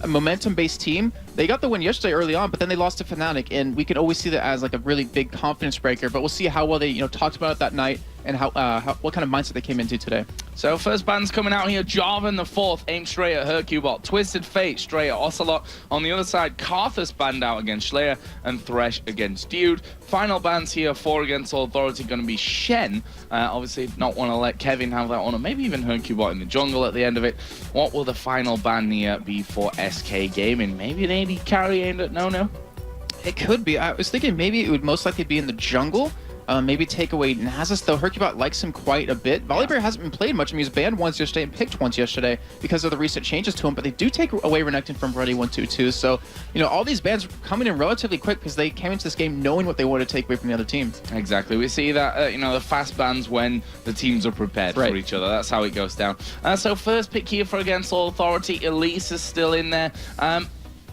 a momentum-based team. They got the win yesterday early on, but then they lost to Fnatic, and we can always see that as like a really big confidence breaker. But we'll see how well they talked about it that night and what kind of mindset they came into today. So first bands coming out here, Jarvan the fourth, aimed straight at Hercubot. Twisted Fate straight at Ocelot. On the other side, Karthus banned out against Slayer and Thresh against Dude. Final bans here, 4 against All Authority, going to be Shen. Obviously not want to let Kevin have that one, or maybe even Hercubot in the jungle at the end of it. What will the final ban here be for SK Gaming? Maybe an AD carry aimed at No. It could be. I was thinking maybe it would most likely be in the jungle. Maybe take away Nasus, though Hercubot likes him quite a bit. Volibear hasn't been played much. I mean, he was banned once yesterday and picked once yesterday because of the recent changes to him, but they do take away Renekton from Brody 122. So, all these bans coming in relatively quick because they came into this game knowing what they wanted to take away from the other team. Exactly. We see that, the fast bans when the teams are prepared for each other. That's how it goes down. So first pick here for against All Authority. Elise is still in there.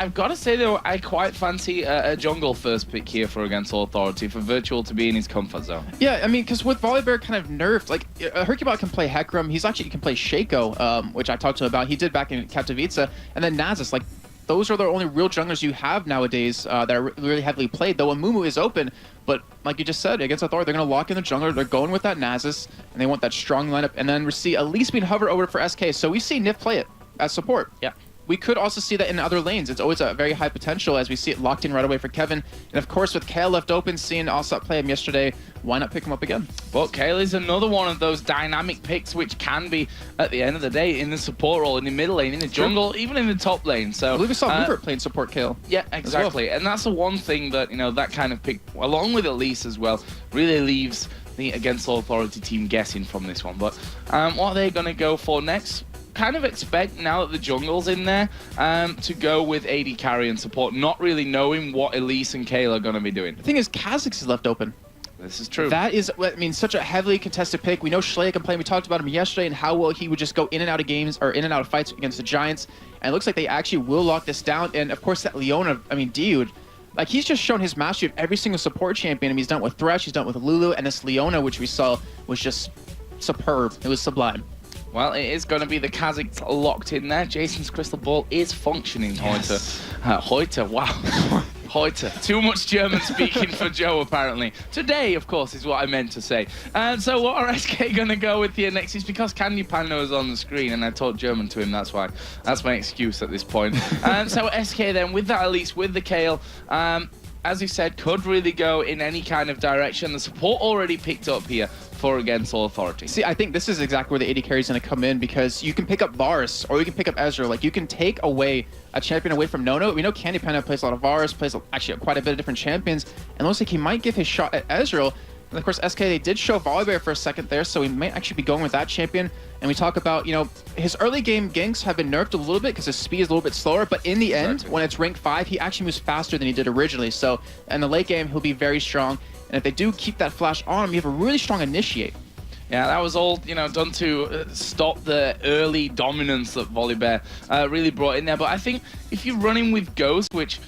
I've got to say, though, I quite fancy a jungle first pick here for against All Authority for Virtual to be in his comfort zone. Yeah, I mean, because with Volibear kind of nerfed, like, Hercubot can play Hecarim. He can play Shaco, which I talked to him about. He did back in Katowice. And then Nasus, like, those are the only real junglers you have nowadays that are really heavily played, though Amumu is open. But like you just said, against Authority, they're going to lock in the jungler. They're going with that Nasus, and they want that strong lineup. And then we see Elise being hovered over for SK. So we see Nif play it as support. Yeah. We could also see that in other lanes. It's always a very high potential as we see it locked in right away for Kevin. And of course, with Kale left open, seeing Alsop play him yesterday, why not pick him up again? Well, Kale is another one of those dynamic picks which can be, at the end of the day, in the support role, in the middle lane, in the jungle, even in the top lane. So I believe we saw Rupert playing support Kale. Yeah, exactly. Well. And that's the one thing that, that kind of pick, along with Elise as well, really leaves the Against All Authority team guessing from this one. But what are they going to go for next? Kind of expect, now that the jungle's in there, to go with AD carry and support, not really knowing what Elise and Kale are going to be doing. The thing is, Kha'Zix is left open. This is true. That is, I mean, such a heavily contested pick. We know Schley can play. We talked about him yesterday and how well he would just go in and out of games, or in and out of fights against the Giants. And it looks like they actually will lock this down. And of course, that Leona, I mean, Dude, like, he's just shown his mastery of every single support champion. I mean, he's done it with Thresh, he's done it with Lulu, and this Leona, which we saw, was just superb. It was sublime. Well, it is going to be the Kha'Zix locked in there. Jason's crystal ball is functioning, Yes. Heute, wow. Heute. Too much German speaking for Joe, apparently. Today, of course, is what I meant to say. So what are SK going to go with here next is because Candy Panda is on the screen, and I taught German to him, that's why. That's my excuse at this point. So SK then, with that Elise, with the Kale, as you said, could really go in any kind of direction. The support already picked up here for against All Authority. See, I think this is exactly where the AD carry is going to come in, because you can pick up Varus or you can pick up Ezreal. Like, you can take away a champion away from No. We know Candy Panda plays a lot of Varus, plays actually quite a bit of different champions, and it looks like he might give his shot at Ezreal. And of course, SK, they did show Volibear for a second there, so we might actually be going with that champion. And we talk about, his early game ganks have been nerfed a little bit because his speed is a little bit slower, but in the end, when it's rank 5, he actually moves faster than he did originally. So in the late game, he'll be very strong. And if they do keep that flash on him, you have a really strong initiate. Yeah, that was all, done to stop the early dominance that Volibear really brought in there. But I think if you're running with Ghost, which,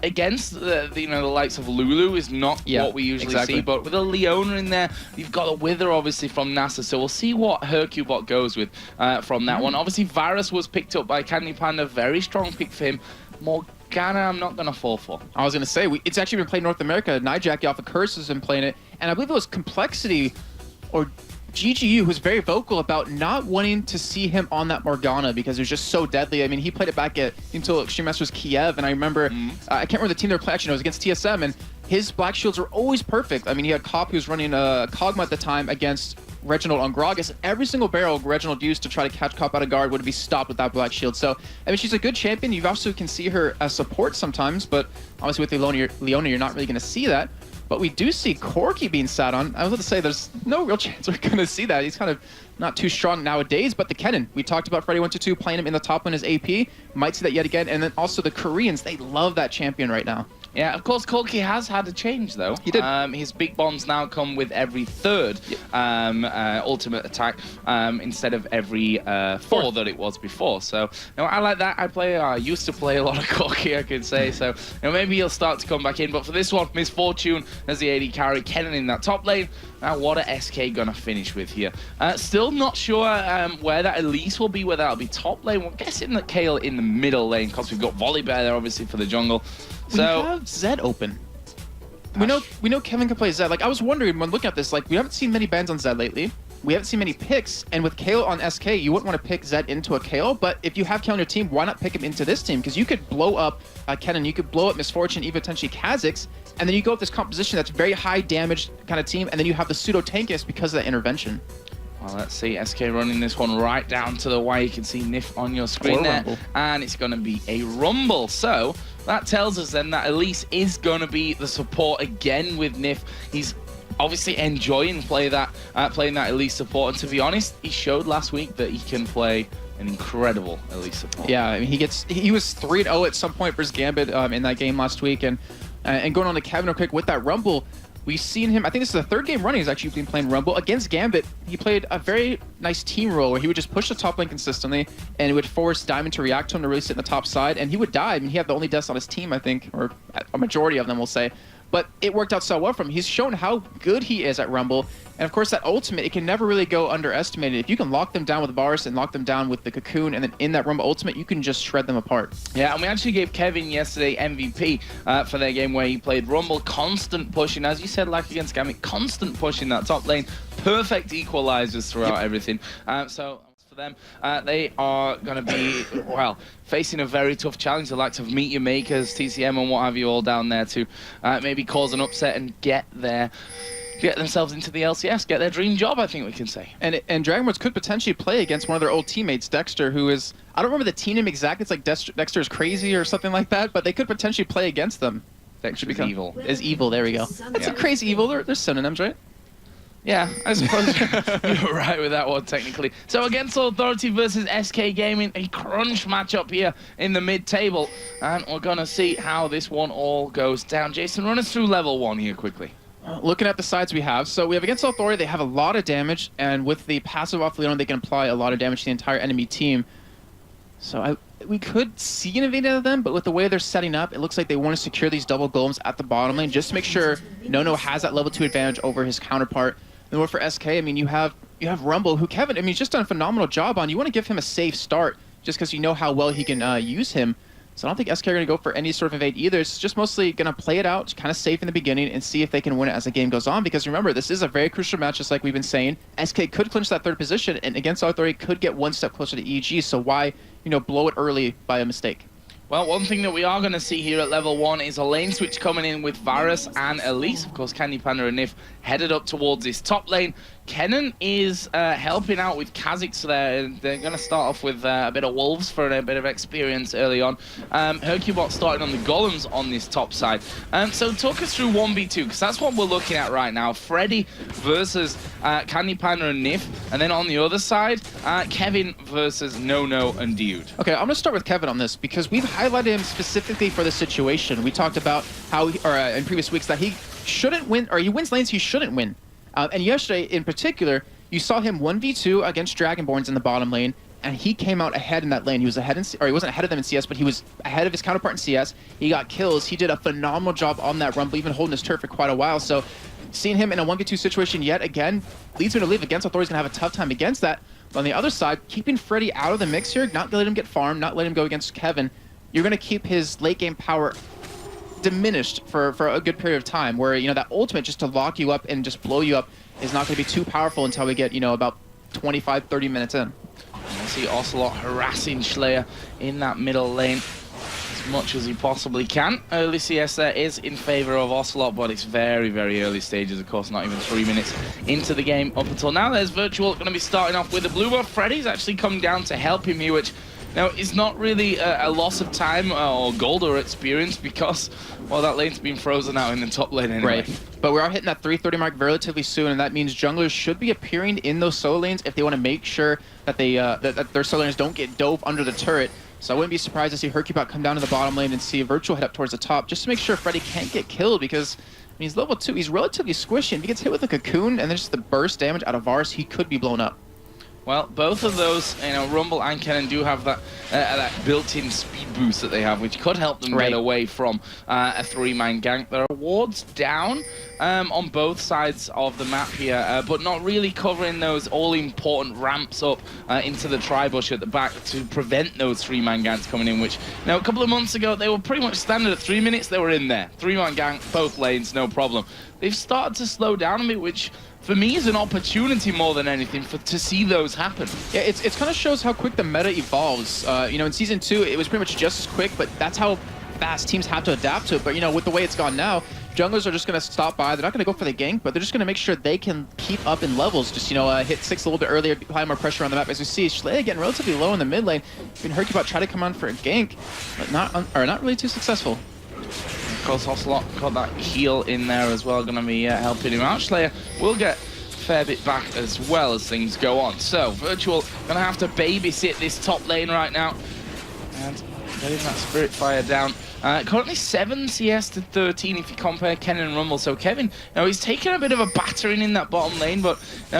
against the likes of Lulu is not what we usually see, but with a Leona in there, you've got a Wither obviously from NASA, so we'll see what Hercubot goes with from that one. Obviously, Varus was picked up by Candy Panda, very strong pick for him. Morgana, I'm not going to fall for. I was going to say, it's actually been played in North America. Nijaki off of Curse has been playing it, and I believe it was Complexity or GGU who's very vocal about not wanting to see him on that Morgana because it was just so deadly. I mean, he played it back until Extreme Masters Kiev, and I remember, I can't remember the team they were playing, actually, no, it was against TSM, and his Black Shields were always perfect. I mean, he had Cop, who was running Kog'Maw at the time against Reginald on Gragas. Every single barrel Reginald used to try to catch Cop out of guard would be stopped with that Black Shield. So, I mean, she's a good champion. You also can see her as support sometimes, but obviously with Leona, you're not really going to see that. But we do see Corki being sat on. I was about to say there's no real chance we're going to see that. He's kind of not too strong nowadays. But the Kennen, we talked about Freddy 122 playing him in the top lane as AP. Might see that yet again. And then also the Koreans, they love that champion right now. Yeah, of course, Corki has had a change, though. He did. His big bombs now come with every third ultimate attack instead of every four that it was before. So, I like that. I used to play a lot of Corki, I could say. So, maybe he'll start to come back in. But for this one, Misfortune as the AD carry, Kennen in that top lane. Now, what are SK going to finish with here? Still not sure where that Elise will be, whether that'll be top lane. We're guessing that Kale in the middle lane, because we've got Volibear there, obviously, for the jungle. So, we have Zed open. We know Kevin can play Zed. Like, I was wondering when looking at this, like, we haven't seen many bans on Zed lately. We haven't seen many picks, and with Kale on SK, you wouldn't want to pick Zed into a Kale, but if you have Kale on your team, why not pick him into this team? Because you could blow up Kennen, you could blow up Misfortune, even potentially Kha'Zix, and then you go with this composition that's very high damage kind of team, and then you have the pseudo-tankiness because of that intervention. Well, let's see, SK running this one right down to the wire. You can see Nif on your screen there, Rumble. and it's going to be a Rumble. So that tells us then that Elise is going to be the support again with Nif. He's obviously enjoying playing that Elise support, and to be honest, he showed last week that he can play an incredible Elise support. Yeah, I mean, he was 3-0 at some point versus Gambit in that game last week, and going on to Kevin real quick with that Rumble. We've seen him, I think this is the third game running he's actually been playing Rumble. Against Gambit, he played a very nice team role where he would just push the top lane consistently and it would force Diamond to react to him to really sit in the top side, and he would die. I mean, he had the only deaths on his team, I think, or a majority of them, we'll say. But it worked out so well for him. He's shown how good he is at Rumble. And of course, that ultimate, it can never really go underestimated. If you can lock them down with Varus and lock them down with the Cocoon, and then in that Rumble ultimate, you can just shred them apart. Yeah, and we actually gave Kevin yesterday MVP for their game where he played Rumble, constant pushing, as you said, like against Gambit, constant pushing that top lane, perfect equalizers throughout everything. So for them, they are going to be, well, facing a very tough challenge, the likes of Meet Your Makers, TCM, and what have you all down there to maybe cause an upset and get themselves into the LCS, get their dream job, I think we can say. And Dragonlords could potentially play against one of their old teammates, Dexter, who is, I don't remember the team name exactly, it's like Dexter is crazy or something like that, but they could potentially play against them. Dexter is evil. Is evil, there we go. That's a crazy evil, they're synonyms, right? Yeah, I suppose you're right with that one, technically. So against Authority versus SK Gaming, a crunch matchup here in the mid-table, and we're going to see how this one all goes down. Jason, run us through level 1 here quickly. Looking at the sides we have, so we have against Authority, they have a lot of damage, and with the passive off Leon, they can apply a lot of damage to the entire enemy team. So we could see an evade out of them, but with the way they're setting up, it looks like they want to secure these double golems at the bottom lane, just to make sure Nono has that level 2 advantage over his counterpart. And for SK, I mean, you have Rumble, who Kevin, I mean, he's just done a phenomenal job on. You want to give him a safe start, just because you know how well he can use him. So I don't think SK are going to go for any sort of invade either. It's just mostly going to play it out, kind of safe in the beginning, and see if they can win it as the game goes on. Because remember, this is a very crucial match, just like we've been saying. SK could clinch that third position, and against Authority could get one step closer to EG. So why, blow it early by a mistake? Well, one thing that we are going to see here at level 1 is a lane switch coming in with Varus and Elise. Of course, Candy Panda and Nif headed up towards this top lane. Kennen is helping out with Kha'Zix there. They're going to start off with a bit of Wolves for a bit of experience early on. Hercubot starting on the Golems on this top side. So talk us through 1v2, because that's what we're looking at right now. Freddy versus Candy Panda and Nif. And then on the other side, Kevin versus Nono and Dude. Okay, I'm going to start with Kevin on this, because we've highlighted him specifically for this situation. We talked about how, in previous weeks, that he shouldn't win, or he wins lanes he shouldn't win. And yesterday, in particular, you saw him 1v2 against Dragonborns in the bottom lane, and he came out ahead in that lane. He was ahead or he wasn't ahead of them in CS, but he was ahead of his counterpart in CS. He got kills. He did a phenomenal job on that Rumble, even holding his turret for quite a while. So seeing him in a 1v2 situation yet again leads me to believe against Authority's going to have a tough time against that. But on the other side, keeping Freddy out of the mix here, not letting him get farmed, not letting him go against Kevin, you're going to keep his late game power diminished for a good period of time, where that ultimate just to lock you up and just blow you up is not going to be too powerful until we get about 25-30 minutes in. You see Ocelot harassing Slayer in that middle lane as much as he possibly can. Early CS there is in favor of Ocelot, but it's very, very early stages, of course, not even 3 minutes into the game up until now. There's Virtual going to be starting off with the blue buff. Freddy's actually coming down to help him here, which now it's not really a loss of time or gold or experience, because, well, that lane's been frozen out in the top lane anyway. Right, but we are hitting that 3:30 mark relatively soon, and that means junglers should be appearing in those solo lanes if they want to make sure that they that their solo laners don't get dove under the turret. So I wouldn't be surprised to see Hercubot come down to the bottom lane and see Virtual head up towards the top, just to make sure Freddy can't get killed, because I mean, he's level 2, he's relatively squishy, and if he gets hit with a cocoon and there's just the burst damage out of Varus, he could be blown up. Well, both of those, Rumble and Kennen do have that built-in speed boost that they have, which could help them get away from a 3-man gank. There are wards down on both sides of the map here, but not really covering those all-important ramps up into the tri-bush at the back to prevent those 3-man ganks coming in, which, a couple of months ago, they were pretty much standard at 3 minutes. They were in there. 3-man gank, both lanes, no problem. They've started to slow down a bit, which for me is an opportunity more than anything to see those happen. Yeah, it kind of shows how quick the meta evolves. In Season 2, it was pretty much just as quick, but that's how fast teams have to adapt to it. But, with the way it's gone now, junglers are just going to stop by. They're not going to go for the gank, but they're just going to make sure they can keep up in levels. Just, hit 6 a little bit earlier, apply more pressure on the map. As we see, Schley getting relatively low in the mid lane. Even Hercubot try to come on for a gank, but not really too successful. Of course, Ocelot got that heal in there as well, going to be helping him out. Slayer will get a fair bit back as well as things go on. So, Virtual going to have to babysit this top lane right now. And getting that Spirit Fire down. Currently 7 CS to 13 if you compare Kennen and Rumble. So Kevin, he's taken a bit of a battering in that bottom lane, but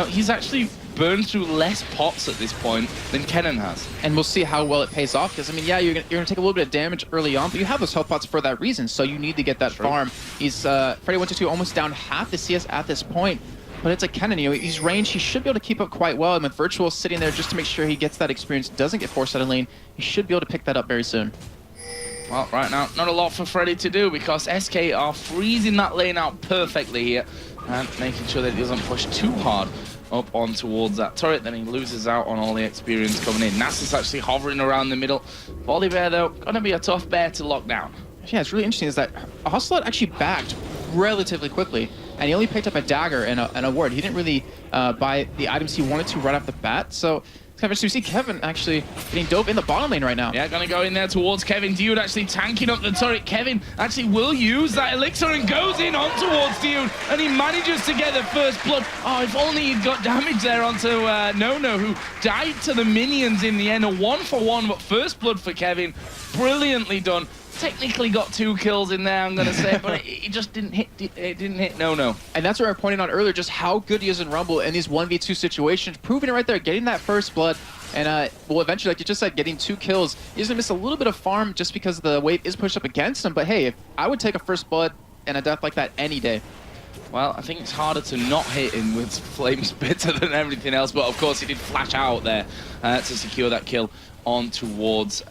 he's actually burned through less pots at this point than Kennen has. And we'll see how well it pays off, because, you're gonna take a little bit of damage early on, but you have those health pots for that reason, so you need to get that farm. He's, Freddy122 almost down half the CS at this point, but it's a Kennen, he's ranged, he should be able to keep up quite well, and with Virtual sitting there just to make sure he gets that experience, doesn't get forced out of lane, he should be able to pick that up very soon. Well, right now, not a lot for Freddy to do, because SK are freezing that lane out perfectly here, and making sure that he doesn't push too hard up on towards that turret. Then he loses out on all the experience coming in. Nasus actually hovering around the middle. Volibear, though, gonna be a tough bear to lock down. Yeah, it's really interesting is that Ocelot actually backed relatively quickly, and he only picked up a dagger and a ward. He didn't really buy the items he wanted to right off the bat, so it's kind of interesting to see Kevin actually getting dope in the bottom lane right now. Yeah, gonna go in there towards Kevin. Dude actually tanking up the turret. Kevin actually will use that elixir and goes in on towards Dude, and he manages to get the first blood. Oh, if only he'd got damage there onto Nono, who died to the minions in the end. A 1-for-1, but first blood for Kevin. Brilliantly done. Technically got 2 kills in there, I'm gonna say, but it just didn't hit. It didn't hit No. And that's what I pointed out earlier, just how good he is in Rumble in these 1v2 situations, proving it right there, getting that first blood, and well, eventually, like you just said, getting 2 kills. He's gonna miss a little bit of farm just because the wave is pushed up against him. But hey, if I would take a first blood and a death like that any day. Well, I think it's harder to not hit him with Flame Spitter than everything else, but of course he did flash out there to secure that kill on towards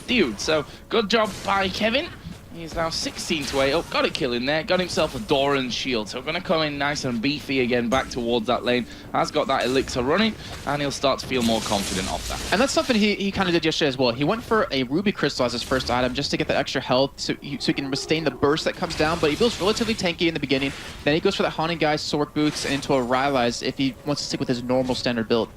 Dude. So good job by Kevin. He's now 16 to 8. Oh, got a kill in there. Got himself a Doran's shield. So going to come in nice and beefy again back towards that lane. Has got that elixir running, and he'll start to feel more confident off that. And that's something he kind of did yesterday as well. He went for a Ruby Crystal as his first item just to get that extra health so he can sustain the burst that comes down. But he feels relatively tanky in the beginning. Then he goes for that Haunting Guy, Sword Boots, and into a Rylai's if he wants to stick with his normal standard build.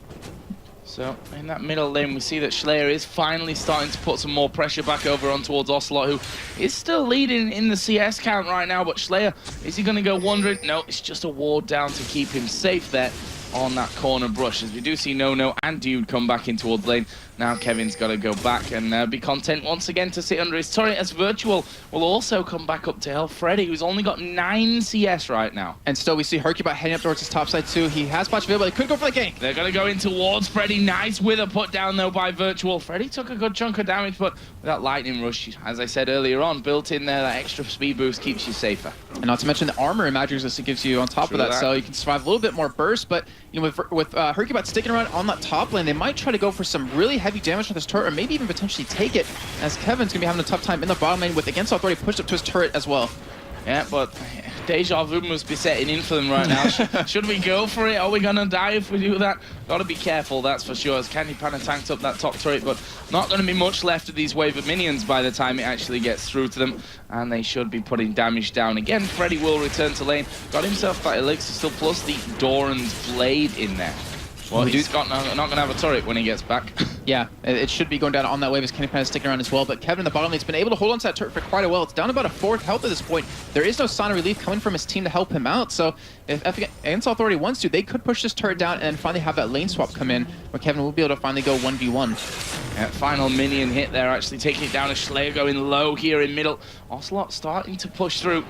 So in that middle lane, we see that Schlayer is finally starting to put some more pressure back over on towards Ocelot, who is still leading in the CS count right now. But Schlayer, is he going to go wandering? No, it's just a ward down to keep him safe there on that corner brush, as we do see No and Dude come back in towards lane. Now Kevin's got to go back and be content once again to sit under his turret, as Virtual will also come back up to help Freddy, who's only got 9 CS right now. And still we see Hercubot heading up towards his top side too. He has Splash available, but he could go for the gank. They're going to go in towards Freddy. Nice with a put down though by Virtual. Freddy took a good chunk of damage, but with that lightning rush, as I said earlier on, built in there, that extra speed boost keeps you safer. And not to mention the armor and magic resist it gives you on top of that, so you can survive a little bit more burst. But with Hercubot sticking around on that top lane, they might try to go for some really heavy damage with this turret, or maybe even potentially take it, as Kevin's gonna be having a tough time in the bottom lane with Against Authority pushed up to his turret as well. Yeah, but Deja Vu must be setting in for them right now. Should we go for it? Are we gonna die if we do that? Gotta be careful, that's for sure, as Candy Panna tanked up that top turret, but not gonna be much left of these wave of minions by the time it actually gets through to them, and they should be putting damage down again. Freddy will return to lane. Got himself that elixir still, plus the Doran's blade in there. Well, he's not gonna have a turret when he gets back. Yeah, it should be going down on that wave as Kenny Pan is sticking around as well. But Kevin in the bottom lane's been able to hold on to that turret for quite a while. It's down about a fourth health at this point. There is no sign of relief coming from his team to help him out. So if Against Authority wants to, they could push this turret down and finally have that lane swap come in, where Kevin will be able to finally go 1v1. Yeah, final minion hit there, actually taking it down. As Slayer going low here in middle. Ocelot starting to push through.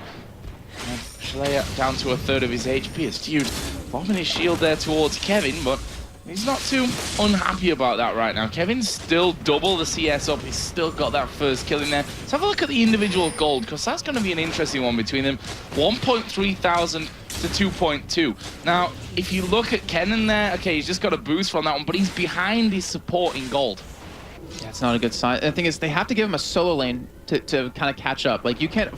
And Slayer down to a third of his HP. As Dude bombing his shield there towards Kevin, but he's not too unhappy about that right now. Kevin's still double the CS up. He's still got that first kill in there. Let's have a look at the individual gold, because that's going to be an interesting one between them. 1.3 thousand to 2.2. Now, if you look at Kennen there, okay, he's just got a boost from that one, but he's behind his support in gold. Yeah, it's not a good sign. The thing is, they have to give him a solo lane to kind of catch up. Like, you can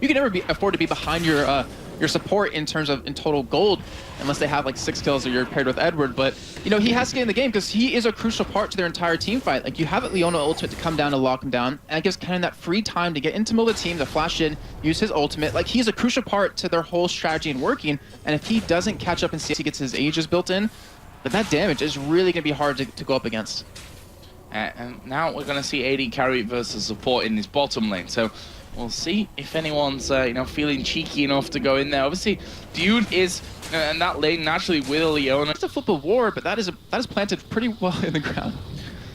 never afford to be behind your support in terms of in total gold, unless they have like 6 kills or you're paired with Edward. But you know, he has to get in the game because he is a crucial part to their entire team fight. Like, you have Leona ultimate to come down to lock him down, and it gives Kennen that free time to get into the middle of the team, to flash in, use his ultimate. Like, he's a crucial part to their whole strategy and working. And if he doesn't catch up and see if he gets his ages built in, then that damage is really going to be hard to go up against. And now we're going to see AD carry versus support in this bottom lane. So we'll see if anyone's feeling cheeky enough to go in there. Obviously, Dude is in that lane naturally with a Leona. It's a flip of war, but that is planted pretty well in the ground.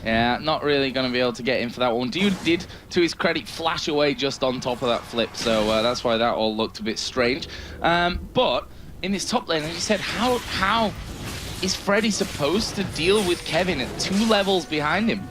Yeah, not really going to be able to get in for that one. Dude did, to his credit, flash away just on top of that flip. So that's why that all looked a bit strange. But in this top lane, as you said, how is Freddy supposed to deal with Kevin at 2 levels behind him?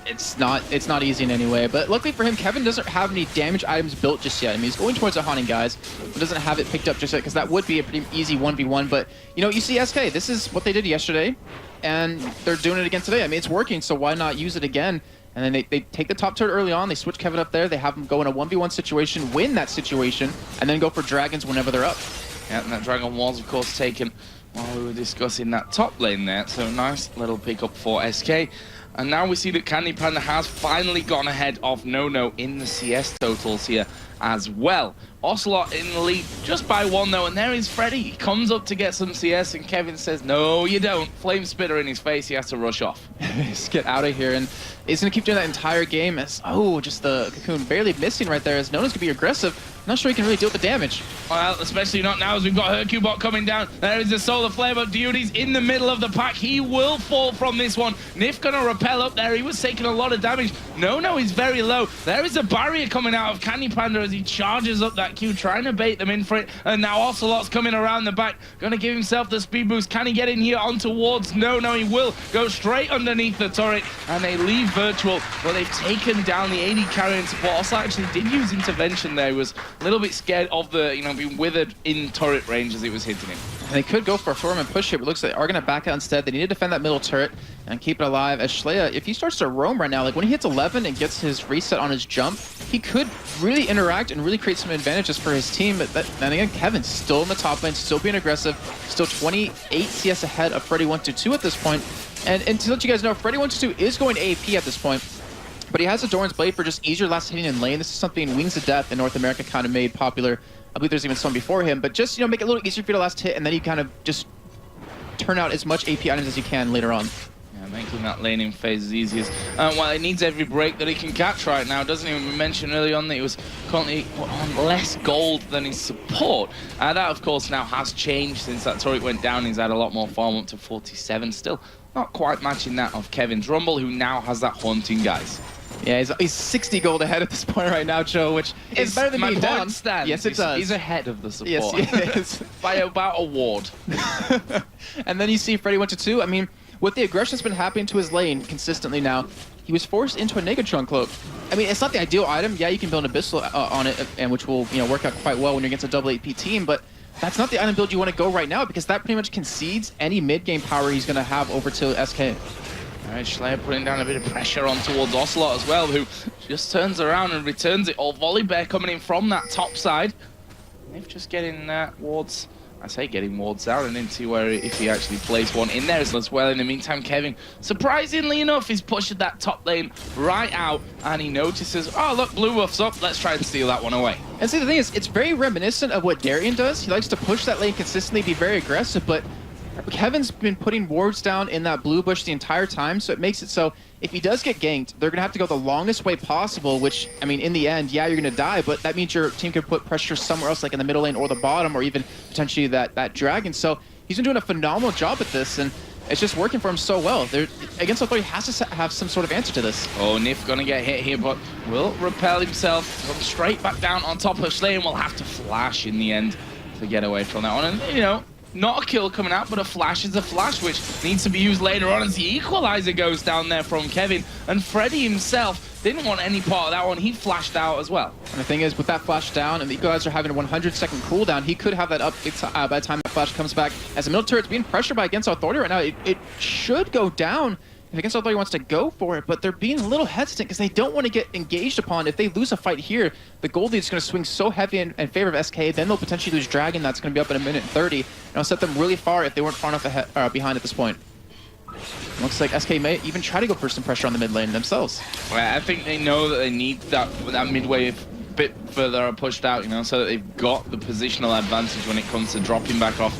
It's not easy in any way, but luckily for him, Kevin doesn't have any damage items built just yet. I mean, he's going towards the Haunting Guys, but doesn't have it picked up just yet, because that would be a pretty easy 1v1. But, you know, you see SK, this is what they did yesterday, and they're doing it again today. I mean, it's working, so why not use it again? And then they take the top turret early on, they switch Kevin up there, they have him go in a 1v1 situation, win that situation, and then go for Dragons whenever they're up. Yeah, and that Dragon was, of course, taken while we were discussing that top lane there. So nice little pickup for SK. And now we see that Candy Panda has finally gone ahead of No in the CS totals here as well. Ocelot in the lead just by 1 though, and there is Freddy. He comes up to get some CS, and Kevin says, no, you don't. Flame Spitter in his face, he has to rush off. Just get out of here, and he's going to keep doing that entire game as, oh, just the Cocoon barely missing right there, as Nona's going to be aggressive. Not sure he can really deal with the damage. Well, especially not now as we've got Hercubot coming down. There is the Solar Flare, but Duty's in the middle of the pack. He will fall from this one. Nif gonna rappel up there. He was taking a lot of damage. No is very low. There is a barrier coming out of Candy Panda as he charges up that Q, trying to bait them in for it. And now Ocelot's coming around the back, gonna give himself the speed boost. Can he get in here on towards No, he will. Go straight underneath the turret, and they leave Virtual. Well, they've taken down the AD carrying support. Ocelot actually did use intervention there. He was a little bit scared of the, being withered in turret range as it was hitting him. And they could go for a storm and push it, but it looks like they are going to back out instead. They need to defend that middle turret and keep it alive. As Shlea, if he starts to roam right now, like when he hits 11 and gets his reset on his jump, he could really interact and really create some advantages for his team. But then again, Kevin's still in the top lane, still being aggressive, still 28 CS ahead of Freddy122 at this point. And to let you guys know, Freddy122 is going to AP at this point. But he has a Doran's Blade for just easier last hitting in lane. This is something Wings of Death in North America kind of made popular. I believe there's even some before him, but just, make it a little easier for you to last hit, and then you kind of just turn out as much AP items as you can later on. Yeah, making that laning phase as easy as... well, it needs every break that he can catch right now. Doesn't even mention early on that he was currently on less gold than his support. That, of course, now has changed since that turret went down. He's had a lot more farm, up to 47. Still not quite matching that of Kevin's Rumble, who now has that Haunting Guys. Yeah, he's 60 gold ahead at this point right now, Joe, which is better than being down. Yes, it does. He's ahead of the support. Yes, he is. By about a ward. And then you see Freddy122. I mean, with the aggression that's been happening to his lane consistently now, he was forced into a Negatron Cloak. I mean, it's not the ideal item. Yeah, you can build an Abyssal on it, and which will work out quite well when you're against a double AP team, but that's not the item build you want to go right now, because that pretty much concedes any mid-game power he's going to have over to SK. All right, Slayer putting down a bit of pressure on towards Ocelot as well, who just turns around and returns it all. Volley Bear coming in from that top side. They've just getting wards, I say getting wards down, and then see where if he actually plays one in there as well. In the meantime, Kevin, surprisingly enough, he's pushed that top lane right out, and he notices, oh look, blue buff's up, let's try and steal that one away. And see, the thing is, it's very reminiscent of what Darien does. He likes to push that lane consistently, be very aggressive, but Kevin's been putting wards down in that blue bush the entire time, so it makes it so if he does get ganked, they're going to have to go the longest way possible, which, I mean, in the end, yeah, you're going to die, but that means your team could put pressure somewhere else, like in the middle lane or the bottom, or even potentially that dragon. So he's been doing a phenomenal job at this, and it's just working for him so well. Against Authority, he has to have some sort of answer to this. Oh, Nif gonna get hit here, but will repel himself, come straight back down on top of Slay, and will have to flash in the end to get away from that one. And, you know, not a kill coming out, but a flash is a flash, which needs to be used later on as the equalizer goes down there from Kevin. And Freddy himself didn't want any part of that one. He flashed out as well. And the thing is, with that flash down and the equalizer having a 100-second cooldown, he could have that up by the time that flash comes back. As the middle turret's being pressured by Against Authority right now, it should go down if Against Authority wants to go for it, but they're being a little hesitant because they don't want to get engaged upon. If they lose a fight here, the gold lead is going to swing so heavy in favor of SK, then they'll potentially lose Dragon. That's going to be up in 1:30, and it'll set them really far if they weren't far enough behind at this point. Looks like SK may even try to go for some pressure on the mid lane themselves. Well, I think they know that they need that midway a bit further pushed out, you know, so that they've got the positional advantage when it comes to dropping back off,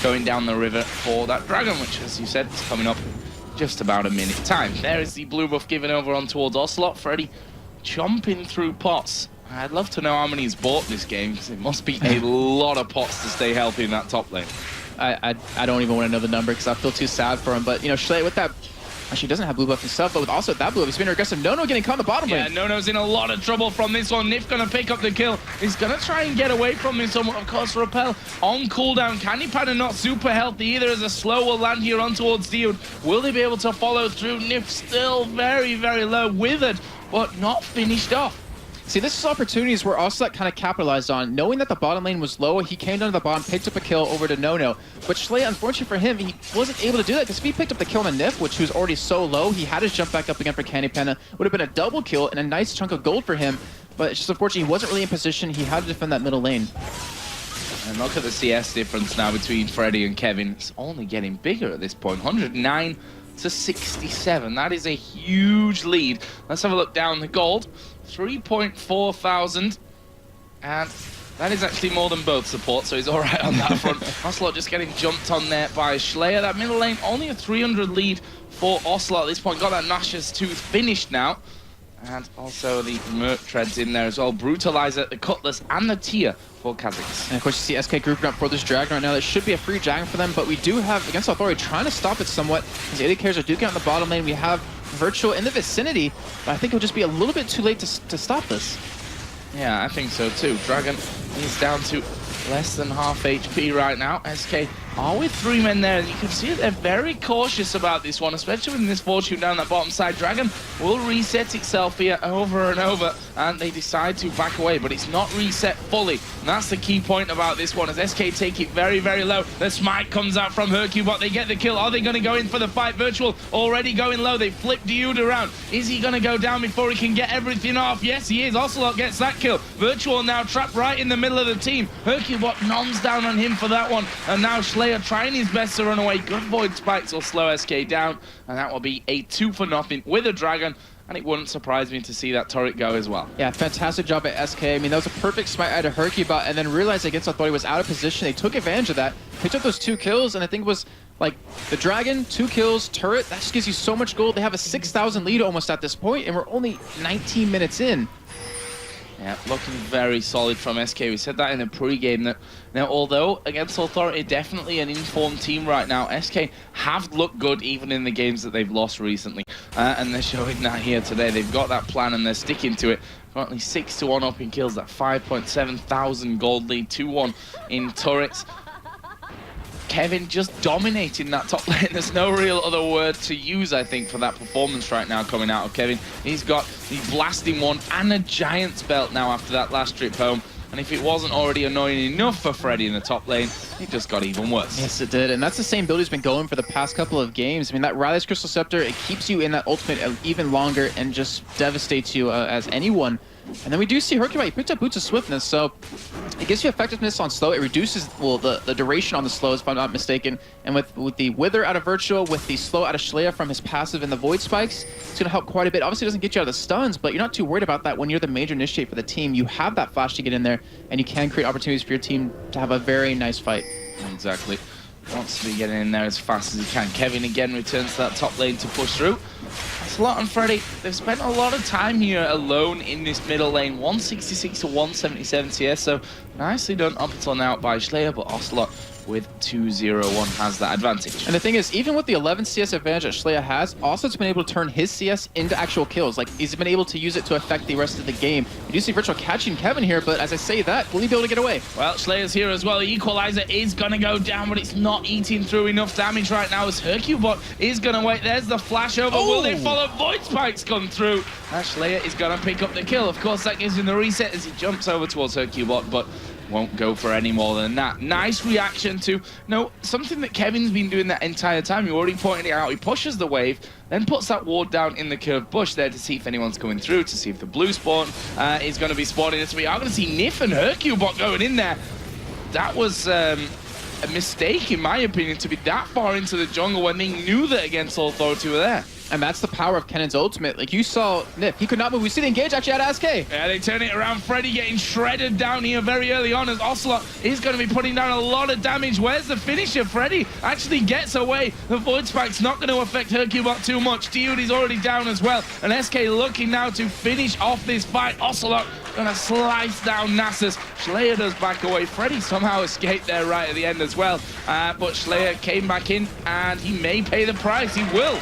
going down the river for that Dragon, which, as you said, is coming up just about a minute time. There is the blue buff given over on towards Ocelot. Freddy chomping through pots. I'd love to know how many he's bought this game, because it must be a lot of pots to stay healthy in that top lane. I don't even want to know the number because I feel too sad for him. But, you know, Schley with that... Actually, he doesn't have blue buff himself, but with also that blue buff, he's been aggressive. Nono getting caught in the bottom lane. Yeah, Nono's in a lot of trouble from this one. Nif gonna pick up the kill. He's gonna try and get away from him somewhat. Of course, Repel on cooldown. Candy Panda not super healthy either, as a slow will land here on towards Diode. Will they be able to follow through? Nif still very, very low, withered, but not finished off. See, this is opportunities where Ocelot kind of capitalized on. Knowing that the bottom lane was low, he came down to the bottom, picked up a kill over to Nono. But Schley, unfortunately for him, he wasn't able to do that because if he picked up the kill on Nif, which was already so low, he had to jump back up again for Candy Panda. Would have been a double kill and a nice chunk of gold for him. But it's just unfortunately, he wasn't really in position. He had to defend that middle lane. And look at the CS difference now between Freddy and Kevin. It's only getting bigger at this point. 109 to 67. That is a huge lead. Let's have a look down the gold. 3.4 thousand, and that is actually more than both support, so he's all right on that front. Ocelot just getting jumped on there by Schlayer. That middle lane, only a 300 lead for Ocelot at this point. Got that Nash's Tooth finished now, and also the Merc Treads in there as well. Brutalizer, the Cutlass, and the Tia for Kha'Zix. And of course, you see SK grouping up for this Dragon right now. That should be a free Dragon for them, but we do have, Against Authority, trying to stop it somewhat. As the AD carriers are duking out in the bottom lane, we have Virtual in the vicinity, but I think it'll just be a little bit too late to stop this. Yeah, I think so too. Dragon is down to less than half HP right now. SK are with 3 men there, and you can see that they're very cautious about this one, especially with this fortune down that bottom side. Dragon will reset itself here over and over, and they decide to back away, but it's not reset fully. And that's the key point about this one, as SK take it very, very low. The smite comes out from Hercubot. They get the kill. Are they going to go in for the fight? Virtual already going low. They flip Diode around. Is he going to go down before he can get everything off? Yes, he is. Ocelot gets that kill. Virtual now trapped right in the middle of the team. Hercubot noms down on him for that one, and now Slayer trying his best to run away. Good void spikes will slow SK down, and that will be a 2-0 with a Dragon, and it wouldn't surprise me to see that turret go as well. Yeah, fantastic job at SK. I mean, that was a perfect smite out of Hercubot, and then realized Against Authority was out of position. They took advantage of that, picked up those 2 kills, and I think it was like the Dragon, 2 kills, turret. That just gives you so much gold. They have a 6,000 lead almost at this point, and we're only 19 minutes in. Yeah, looking very solid from SK. We said that in the pre-game. That now, although Against Authority definitely an informed team right now, SK have looked good even in the games that they've lost recently, and they're showing that here today. They've got that plan and they're sticking to it. Currently 6-1 up in kills, that 5.7 thousand gold lead, 2-1 in turrets. Kevin just dominating that top lane. There's no real other word to use, I think, for that performance right now coming out of Kevin. He's got the blasting one and a Giant's belt now after that last trip home. And if it wasn't already annoying enough for Freddy in the top lane, it just got even worse. Yes, it did. And that's the same build he's been going for the past couple of games. I mean, that Riley's Crystal Scepter, it keeps you in that ultimate even longer and just devastates you as anyone. And then we do see Hercubot, he picked up Boots of Swiftness, so it gives you effectiveness on slow. It reduces, well, the duration on the slows, if I'm not mistaken. And with the Wither out of Virtual, with the slow out of Schlea from his passive and the Void Spikes, it's going to help quite a bit. Obviously, it doesn't get you out of the stuns, but you're not too worried about that when you're the major initiate for the team. You have that flash to get in there, and you can create opportunities for your team to have a very nice fight. Exactly. wants to be getting in there as fast as he can. Kevin again returns to that top lane to push through. Ocelot and Freddy, they've spent a lot of time here alone in this middle lane. 166 to 177 CS, so nicely done up until now by Slayer, but Ocelot with 2-0-1 has that advantage. And the thing is, even with the 11 CS advantage that Schleya has, Ocelot's been able to turn his CS into actual kills. Like, he's been able to use it to affect the rest of the game. You do see Virtual catching Kevin here, but as I say that, will he be able to get away? Well, Slayer's here as well. The Equalizer is going to go down, but it's not eating through enough damage right now as Hercubot is going to wait. There's the flash over. Oh. Will they follow? Void Spike's gone through. Slayer is going to pick up the kill. Of course, that gives him the reset as he jumps over towards Hercubot, but won't go for any more than that. Nice reaction to something that Kevin's been doing that entire time. You already pointed it out. He pushes the wave, then puts that ward down in the curved bush there to see if anyone's coming through, to see if the blue spawn is going to be spawning. So we are going to see Nif and Hercubot going in there. That was a mistake, in my opinion, to be that far into the jungle when they knew that Against All Authority were there. And that's the power of Kennan's ultimate. Like, you saw Nif, he could not move. We see the engage actually out of SK. Yeah, they turn it around. Freddy getting shredded down here very early on as Ocelot is going to be putting down a lot of damage. Where's the finisher? Freddy actually gets away. The Void Spike's not going to affect Hercubot too much. Diody's already down as well. And SK looking now to finish off this fight. Ocelot going to slice down Nasus. Slayer does back away. Freddy somehow escaped there right at the end as well. But Slayer came back in and he may pay the price. He will.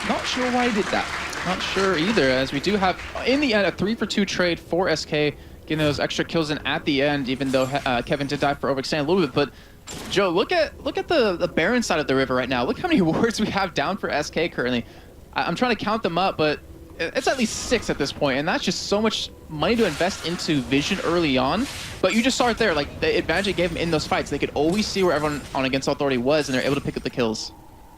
Not sure why he did that. Not sure either, as we do have, in the end, a 3-for-2 trade for SK, getting those extra kills in at the end, even though Kevin did die for overextending a little bit. But, Joe, look at the Baron side of the river right now. Look how many wards we have down for SK currently. I'm trying to count them up, but it's at least 6 at this point, and that's just so much money to invest into vision early on. But you just saw it there, like, the advantage it gave them in those fights. They could always see where everyone on Against Authority was, and they're able to pick up the kills.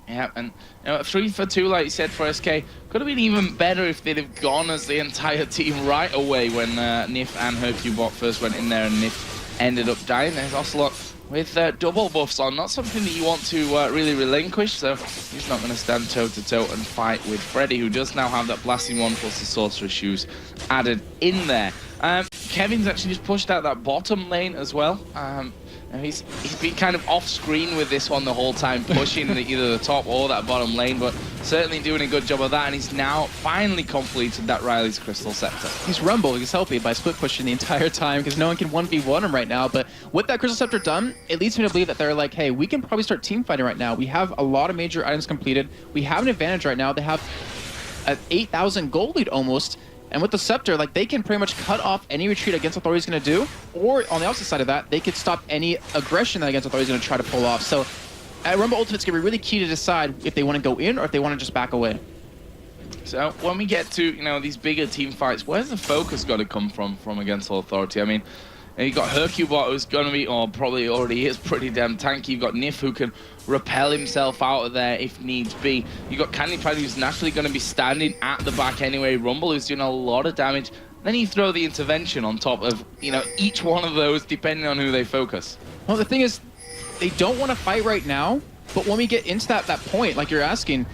Yeah, and 3-for-2, like you said, for SK, could have been even better if they'd have gone as the entire team right away when Nif and Hercubot first went in there and Nif ended up dying. There's Ocelot with double buffs on, not something that you want to really relinquish, so he's not going to stand toe-to-toe and fight with Freddy, who does now have that blasting one plus the sorcerer's shoes added in there. Kevin's actually just pushed out that bottom lane as well. He's been kind of off-screen with this one the whole time, pushing either the top or that bottom lane, but certainly doing a good job of that, and he's now finally completed that Riley's Crystal Scepter. He's rumbled, he's healthy by split pushing the entire time because no one can 1v1 him right now, but with that Crystal Scepter done, it leads me to believe that they're like, hey, we can probably start team fighting right now. We have a lot of major items completed. We have an advantage right now. They have an 8,000 gold lead almost. And with the Scepter, like, they can pretty much cut off any retreat Against Authority is going to do, or on the opposite side of that, they could stop any aggression that Against Authority is going to try to pull off. So, at Rumble Ultimate's going to be really key to decide if they want to go in or if they want to just back away. So, when we get to, these bigger team fights, where's the focus got to come from Against All Authority? I mean, you've got Hercubot, who's going to be, or probably already is, pretty damn tanky. You've got Nif, who can repel himself out of there if needs be. You've got Candypad, who's naturally going to be standing at the back anyway. Rumble, who's doing a lot of damage. Then you throw the intervention on top of, each one of those, depending on who they focus. Well, the thing is, they don't want to fight right now, but when we get into that point, like you're asking,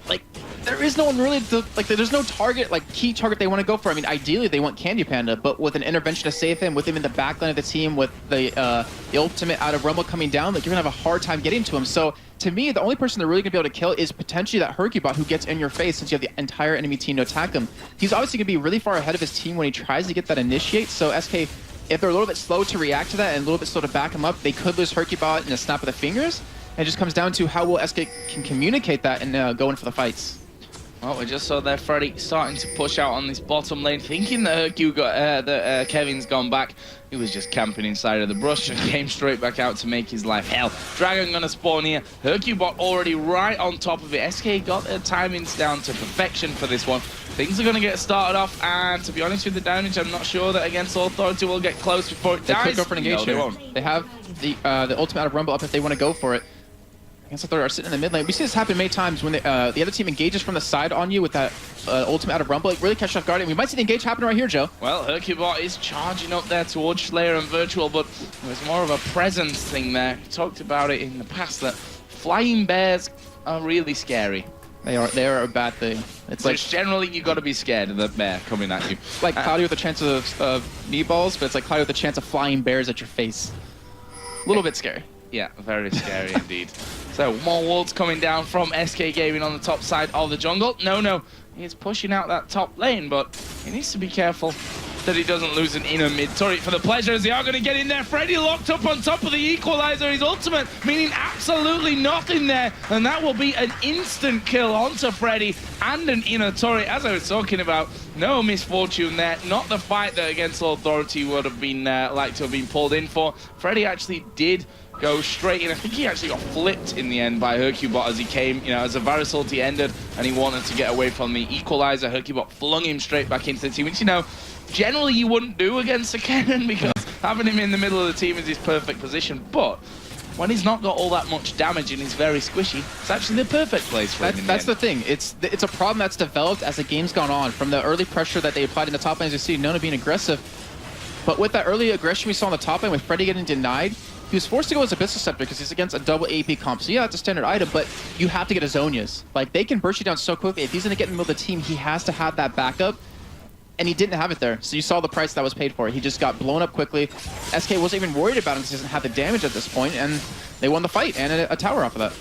like, there is no one really, there's no target, key target they want to go for. I mean, ideally, they want Candy Panda, but with an intervention to save him, with him in the backline of the team, with the ultimate out of Rumble coming down, you're going to have a hard time getting to him. So, to me, the only person they're really going to be able to kill is potentially that Hercubot who gets in your face since you have the entire enemy team to attack him. He's obviously going to be really far ahead of his team when he tries to get that initiate, so SK, if they're a little bit slow to react to that and a little bit slow to back him up, they could lose Hercubot in a snap of the fingers. And it just comes down to how well SK can communicate that and go in for the fights. Well, we just saw there Freddy starting to push out on this bottom lane, thinking that Kevin's gone back. He was just camping inside of the brush and came straight back out to make his life hell. Dragon gonna spawn here. Hercubot already right on top of it. SK got their timings down to perfection for this one. Things are gonna get started off, and to be honest with the damage, I'm not sure that Against All Authority will get close before it dies. They could go for an engage no, here. they won't. They have the ultimate out of Rumble up if they want to go for it. Against Authority are sitting in the mid lane. We see this happen many times when the other team engages from the side on you with that ultimate out of Rumble. It really catches off guard, and we might see the engage happen right here, Joe. Well, Hercubot is charging up there towards Slayer and Virtual, but there's more of a presence thing there. We talked about it in the past that flying bears are really scary. They are a bad thing. It's like generally you got to be scared of the bear coming at you. Like Cloudy with a chance of meatballs, but it's like Cloudy with a chance of flying bears at your face. A little bit scary. Yeah, very scary indeed. So more wards coming down from SK Gaming on the top side of the jungle. No, he's pushing out that top lane, but he needs to be careful that he doesn't lose an inner mid turret for the pleasure, as they are going to get in there. Freddy locked up on top of the equalizer. His ultimate meaning absolutely nothing there, and that will be an instant kill onto Freddy and an inner turret. As I was talking about, no misfortune there. Not the fight that Against All Authority would have been like to have been pulled in for. Freddy actually did go straight in. I think he actually got flipped in the end by Hercubot as he came, as the Varus ulti ended and he wanted to get away from the equalizer. Hercubot flung him straight back into the team, which, generally you wouldn't do against a Kennen because having him in the middle of the team is his perfect position. But when he's not got all that much damage and he's very squishy, it's actually the perfect place for him. That's the thing. It's a problem that's developed as the game's gone on. From the early pressure that they applied in the top lane, as you see, Nona being aggressive. But with that early aggression we saw on the top lane with Freddy getting denied, he was forced to go as Abyssal Scepter because he's against a double AP comp. So yeah, it's a standard item, but you have to get his Zonias. Like, they can burst you down so quickly. If he's going to get in the middle of the team, he has to have that backup. And he didn't have it there. So you saw the price that was paid for it. He just got blown up quickly. SK wasn't even worried about him because he doesn't have the damage at this point, and they won the fight and a tower off of that.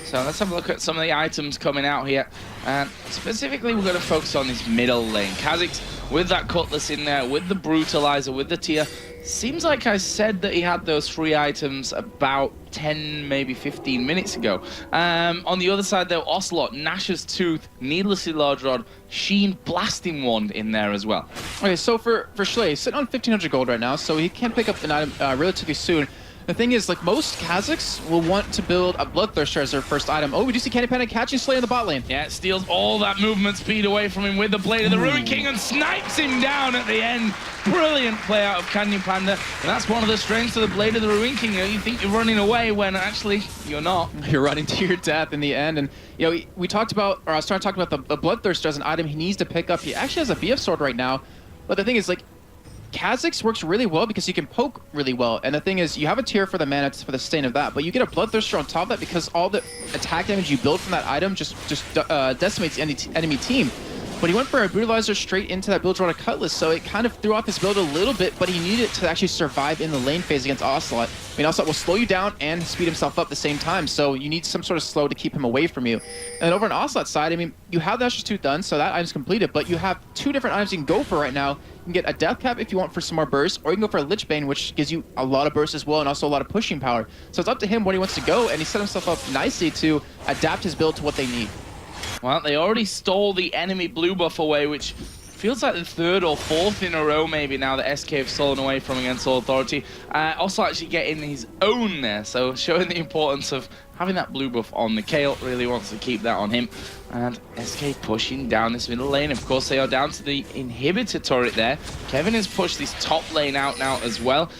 So let's have a look at some of the items coming out here. And specifically, we're going to focus on this middle lane. Kha'Zix with that Cutlass in there, with the Brutalizer, with the Tear. Seems like I said that he had those 3 items about 10, maybe 15 minutes ago. On the other side, though, Ocelot, Nash's Tooth, Needlessly Large Rod, Sheen, Blasting Wand in there as well. Okay, so for Schley, he's sitting on 1,500 gold right now, so he can pick up an item relatively soon. The thing is, like, most Kha'Zix will want to build a Bloodthirster as their first item. Oh, we do see Candy Panda catching Slay in the bot lane. Yeah, it steals all that movement speed away from him with the Blade of the Ruin King and snipes him down at the end. Brilliant play out of Candy Panda. And that's one of the strengths of the Blade of the Ruin King. You think you're running away when actually you're not. You're running to your death in the end. And, we talked about, or I was trying to talk about the Bloodthirster as an item he needs to pick up. He actually has a BF sword right now. But the thing is, like, Kha'Zix works really well because you can poke really well, and the thing is, you have a tier for the mana for the stain of that, but you get a Bloodthirster on top of that because all the attack damage you build from that item just decimates the enemy team. But he went for a Brutalizer straight into that build run of Cutlass, so it kind of threw off his build a little bit, but he needed it to actually survive in the lane phase against Ocelot. I mean, Ocelot will slow you down and speed himself up at the same time, so you need some sort of slow to keep him away from you. And over on Ocelot's side, I mean, you have the Nash's Tooth done, so that item's completed, but you have 2 different items you can go for right now. You can get a Death Cap if you want for some more burst, or you can go for a Lich Bane, which gives you a lot of burst as well, and also a lot of pushing power. So it's up to him what he wants to go, and he set himself up nicely to adapt his build to what they need. Well, they already stole the enemy blue buff away, which feels like the 3rd or 4th in a row maybe now that SK have stolen away from Against All Authority. Also actually getting his own there, so showing the importance of having that blue buff on the Kayle. Really wants to keep that on him. And SK pushing down this middle lane. Of course, they are down to the inhibitor turret there. Kevin has pushed this top lane out now as well.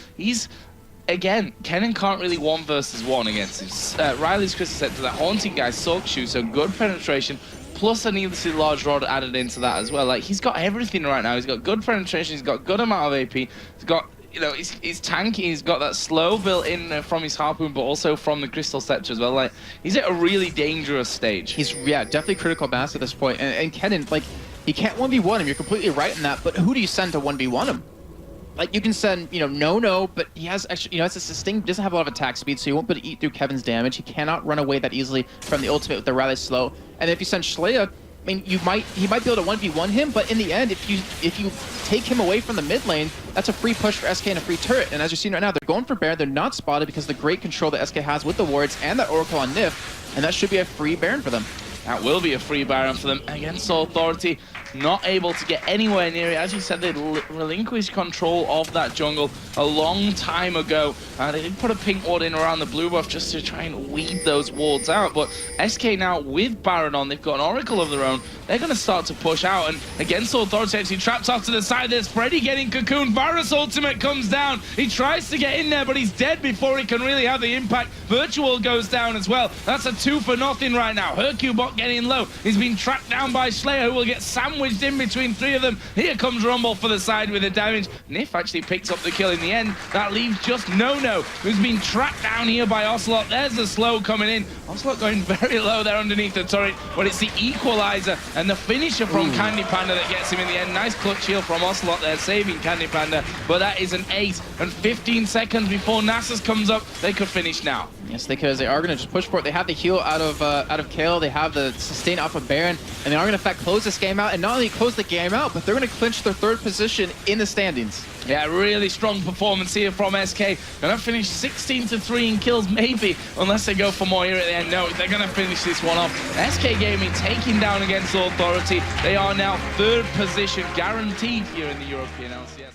Again, Kennen can't really 1 versus 1 against him. Riley's Crystal Scepter, that Haunting Guy, Soak Shoe, so good penetration, plus a Needlessly Large Rod added into that as well. Like, he's got everything right now. He's got good penetration, he's got good amount of AP, he's got, he's tanky, he's got that slow built in from his Harpoon, but also from the Crystal Scepter as well. Like, he's at a really dangerous stage. He's, definitely critical mass at this point. And Kennen, like, he can't 1v1 him, you're completely right in that, but who do you send to 1v1 him? Like, you can send, no, but he has extra, it's a sustain, doesn't have a lot of attack speed, so he won't be able to eat through Kevin's damage. He cannot run away that easily from the ultimate with the rather slow. And if you send Shlea, I mean, he might be able to 1v1 him, but in the end, if you take him away from the mid lane, that's a free push for SK and a free turret. And as you're seeing right now, they're going for Baron. They're not spotted because of the great control that SK has with the wards and that Oracle on Nif, and that should be a free Baron for them. That will be a free Baron for them Against All Authority. Not able to get anywhere near it. As you said, they relinquished control of that jungle a long time ago. They did put a pink ward in around the blue buff just to try and weed those wards out. But SK now with Baron on, they've got an Oracle of their own. They're going to start to push out. And Against All Authority actually traps off to the side. There's Freddy getting cocooned. Varus ultimate comes down. He tries to get in there, but he's dead before he can really have the impact. Virtual goes down as well. That's a 2 for nothing right now. Hercubot getting low. He's been tracked down by Slayer, who will get sandwiched sandwiched in between three of them. Here comes Rumble for the side with the damage. Nif actually picks up the kill in the end. That leaves just No-No, who's been tracked down here by Ocelot. There's the slow coming in. Ocelot going very low there underneath the turret, but it's the equalizer and the finisher from Candy Panda that gets him in the end. Nice clutch heal from Ocelot there, saving Candy Panda, but that is an ace. And 15 seconds before Nasus comes up, they could finish now. Yes, because they are going to just push for it. They have the heal out of Kale, they have the sustain off of Baron, and they are going to in fact close this game out, and not only close the game out, but they're going to clinch their third position in the standings. Yeah, really strong performance here from SK. Gonna finish 16-3 in kills, maybe, unless they go for more here at the end. No, they're gonna finish this one off. SK Gaming taking down against Authority. They are now third position, guaranteed here in the European LCS.